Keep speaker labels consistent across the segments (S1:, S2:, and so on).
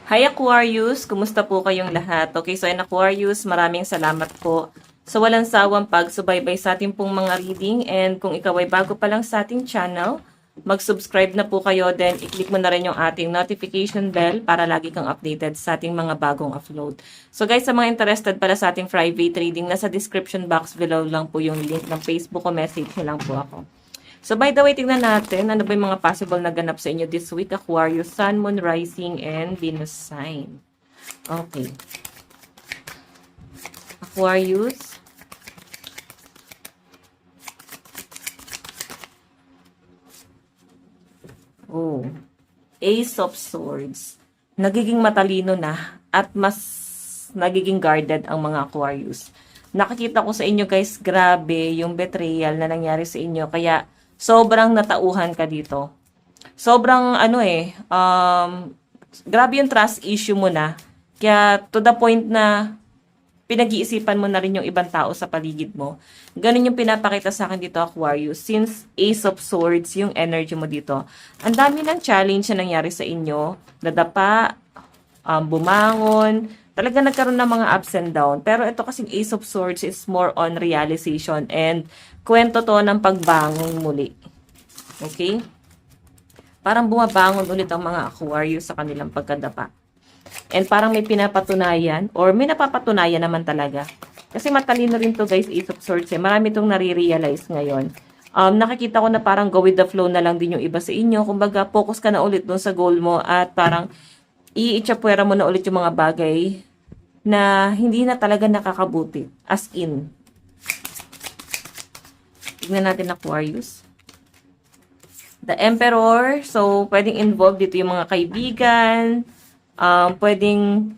S1: Hi Aquarius! Kumusta po kayong lahat? Okay, so in Aquarius, maraming salamat po sa walang sawang pagsubaybay sa ating pong mga reading. And kung ikaw ay bago pa lang sa ating channel, mag-subscribe na po kayo. Then, i-click mo na rin yung ating notification bell para lagi kang updated sa ating mga bagong upload. So guys, sa mga interested pala sa ating private reading, nasa description box below lang po yung link ng Facebook o message nyo lang po ako. So by the way, tingnan natin ano ba yung mga possible na ganap sa inyo this week, Aquarius, Sun, Moon, Rising, and Venus sign. Okay. Aquarius. Oh. Ace of Swords. Nagiging matalino na at mas nagiging guarded ang mga Aquarius. Nakikita ko sa inyo guys, grabe yung betrayal na nangyari sa inyo. Kaya sobrang natauhan ka dito. Sobrang grabe yung trust issue mo na. Kaya to the point na pinag-iisipan mo na rin yung ibang tao sa paligid mo. Ganun yung pinapakita sa akin dito, Aquarius. Since Ace of Swords, yung energy mo dito. Ang dami ng challenge na nangyari sa inyo. Nadapa, bumangon, talaga nagkaroon ng mga ups and down. Pero ito kasing Ace of Swords is more on realization and kwento to ng pagbangon muli. Okay? Parang bumabangon ulit ang mga Aquarius sa kanilang pagkadapa. And parang may pinapatunayan or may napapatunayan naman talaga. Kasi matalino rin to guys, Ace of Swords. Marami itong nare-realize ngayon. Nakikita ko na parang go with the flow na lang din yung iba sa inyo. Kumbaga, focus ka na ulit dun sa goal mo at parang iitsapwera mo na ulit yung mga bagay na hindi na talaga nakakabuti. As in. Tignan natin Aquarius. The Emperor. So, pwedeng involved dito yung mga kaibigan. Pwedeng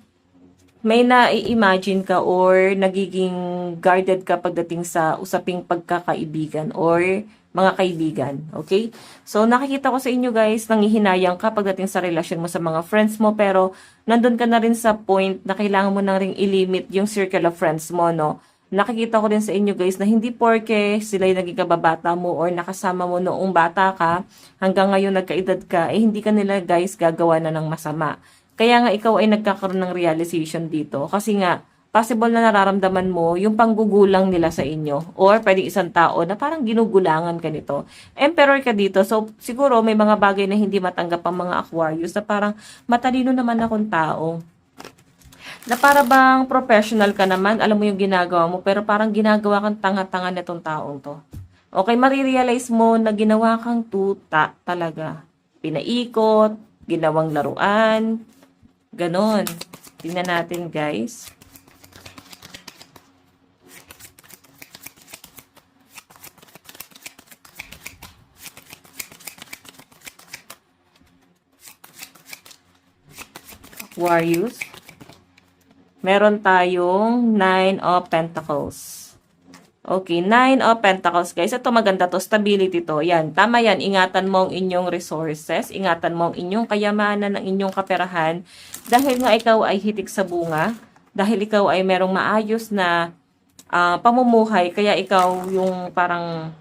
S1: may na-imagine ka or nagiging guarded ka pagdating sa usaping pagkakaibigan or mga kaibigan. Okay? So, nakikita ko sa inyo guys, nanghihinayang ka pagdating sa relasyon mo sa mga friends mo, pero nandun ka na rin sa point na kailangan mo na rin i-limit yung circle of friends mo, no? Nakikita ko din sa inyo guys na hindi porke sila yung naging kababata mo or nakasama mo noong bata ka, hanggang ngayon nagkaedad ka, hindi ka nila guys gagawa na ng masama. Kaya nga ikaw ay nagkakaroon ng realization dito. Kasi nga, possible na nararamdaman mo yung panggugulang nila sa inyo. Or pwedeng isang tao na parang ginugulangan ka nito. Emperor ka dito. So, siguro may mga bagay na hindi matanggap ang mga Aquarius na parang matalino naman akong tao. Na para bang professional ka naman, alam mo yung ginagawa mo, pero parang ginagawa kang tanga-tanga netong taong to. Okay, marirealize mo na ginawa kang tuta talaga. Pinaikot, ginawang laruan, ganon. Tingnan natin guys. Aquarius. Meron tayong 9 of Pentacles. Okay, 9 of Pentacles, guys. Ito maganda to, stability to. Yan, tama yan. Ingatan mo ang inyong resources. Ingatan mo ang inyong kayamanan, ang inyong kaperahan. Dahil nga ikaw ay hitik sa bunga. Dahil ikaw ay merong maayos na pamumuhay. Kaya ikaw yung parang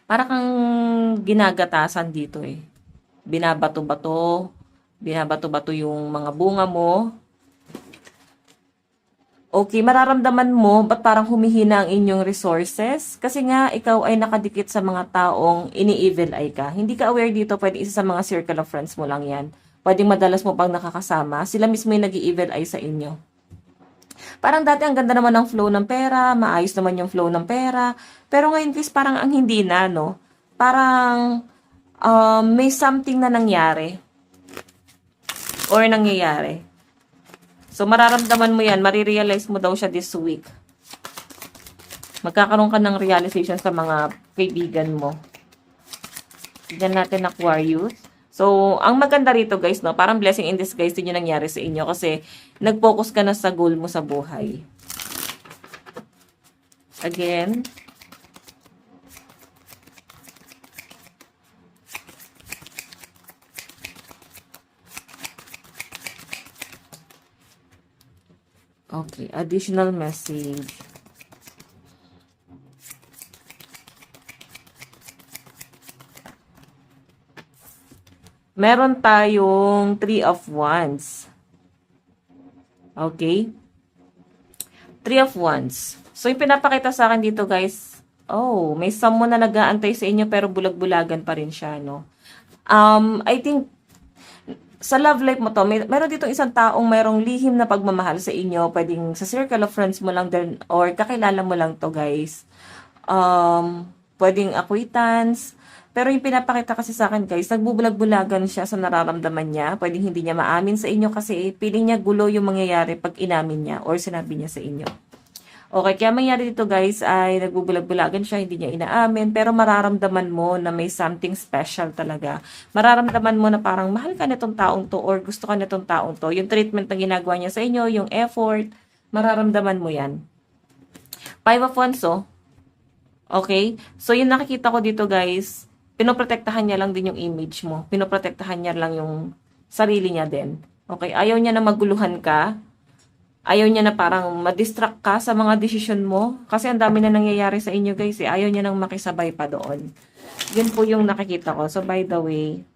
S1: kang ginagatasan dito eh. Binabato-bato yung mga bunga mo. Okay, mararamdaman mo, ba't parang humihina ang inyong resources? Kasi nga, ikaw ay nakadikit sa mga taong ini-evil eye ka. Hindi ka aware dito, pwede isa sa mga circle of friends mo lang yan. Pwede madalas mo pang nakakasama, sila mismo yung nag-i-evil eye sa inyo. Parang dati ang ganda naman ng flow ng pera, maayos naman yung flow ng pera. Pero ngayon guys, parang ang hindi na, no? Parang may something na nangyari. Or nangyayari. So, mararamdaman mo yan, marirealize mo daw siya this week. Magkakaroon ka ng realization sa mga kaibigan mo. Tignan natin Aquarius. So, ang maganda rito guys, no, parang blessing in disguise din yung nangyari sa inyo kasi nag-focus ka na sa goal mo sa buhay. Again. Okay, additional message. Meron tayong Three of Wands. Okay? Three of Wands. So, yung pinapakita sa akin dito, guys, oh, may someone na nag-aantay sa inyo pero bulag-bulagan pa rin siya, no? I think, sa love life mo to, meron dito isang taong mayroong lihim na pagmamahal sa inyo. Pwedeng sa circle of friends mo lang din or kakilala mo lang to, guys. Pwedeng acquaintance. Pero yung pinapakita kasi sa akin, guys, nagbubulag-bulagan siya sa nararamdaman niya. Pwedeng hindi niya maamin sa inyo kasi feeling niya gulo yung mangyayari pag inamin niya or sinabi niya sa inyo. Okay, kaya mangyari dito, guys, ay nagbubulag-bulagan siya, hindi niya inaamin, pero mararamdaman mo na may something special talaga. Mararamdaman mo na parang mahal ka nitong taong to or gusto ka nitong taong to. Yung treatment na ginagawa niya sa inyo, yung effort, mararamdaman mo yan. Five of Wands, oh. Okay? So, yung nakikita ko dito, guys, pinoprotektahan niya lang din yung image mo. Pinoprotektahan niya lang yung sarili niya din. Okay? Ayaw niya na maguluhan ka. Ayaw niya na parang ma-distract ka sa mga desisyon mo. Kasi ang dami na nangyayari sa inyo, guys. Eh. Ayaw niya nang makisabay pa doon. Yun po yung nakikita ko. So, by the way,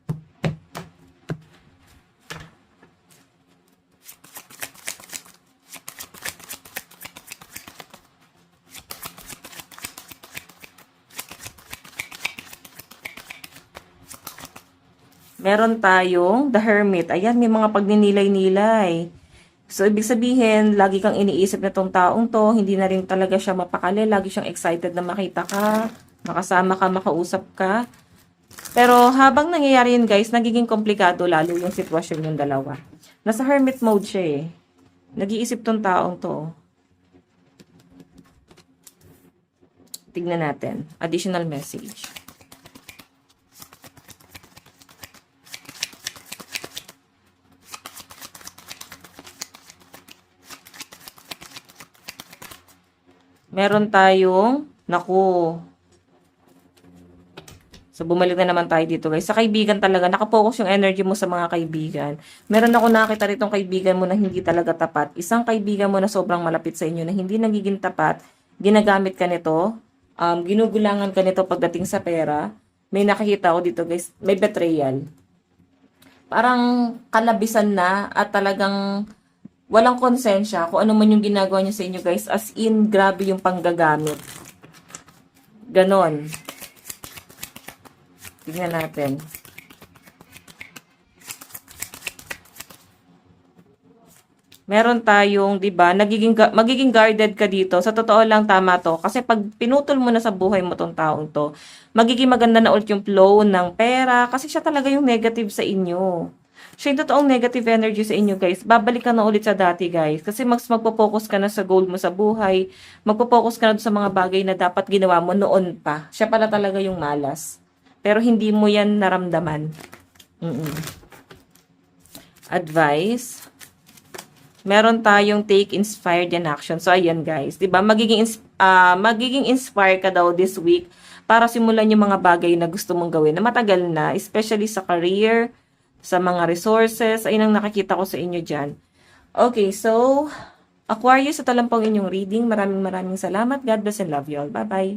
S1: meron tayong The Hermit. Ayan, may mga pagninilay-nilay. So, ibig sabihin, lagi kang iniisip na tong taong to, hindi na rin talaga siya mapakali, lagi siyang excited na makita ka, makasama ka, makausap ka. Pero habang nangyayari yun, guys, nagiging komplikado lalo yung sitwasyon yung dalawa. Nasa hermit mode siya eh. Nag-iisip tong taong to. Tignan natin. Additional message. Meron tayong, naku. So, bumalik na naman tayo dito, guys. Sa kaibigan talaga, nakapokus yung energy mo sa mga kaibigan. Meron ako nakita ritong kaibigan mo na hindi talaga tapat. Isang kaibigan mo na sobrang malapit sa inyo na hindi nagiging tapat. Ginagamit ka nito. Ginugulangan ka nito pagdating sa pera. May nakikita ko dito, guys. May betrayal. Parang kalabisan na at talagang walang konsensya kung ano man yung ginagawa niya sa inyo, guys. As in, grabe yung panggagamit. Ganon. Tingnan natin. Meron tayong, 'di ba, magiging guarded ka dito. Sa totoo lang, tama to. Kasi pag pinutol mo na sa buhay mo tong taong to, magiging maganda na ulit yung flow ng pera. Kasi siya talaga yung negative sa inyo. Siya yung totoong negative energy sa inyo, guys. Babalik ka na ulit sa dati, guys. Kasi magpo-focus ka na sa goal mo sa buhay. Magpo-focus ka na sa mga bagay na dapat ginawa mo noon pa. Siya pala talaga yung malas. Pero hindi mo yan naramdaman. Advice. Meron tayong take inspired and action. So, ayan, guys. Diba? Magiging inspire ka daw this week para simulan yung mga bagay na gusto mong gawin na matagal na. Especially sa career, sa mga resources. Ayun ang nakikita ko sa inyo dyan. Okay, so, Aquarius, ito lang pong inyong reading. Maraming salamat. God bless and love you all. Bye-bye.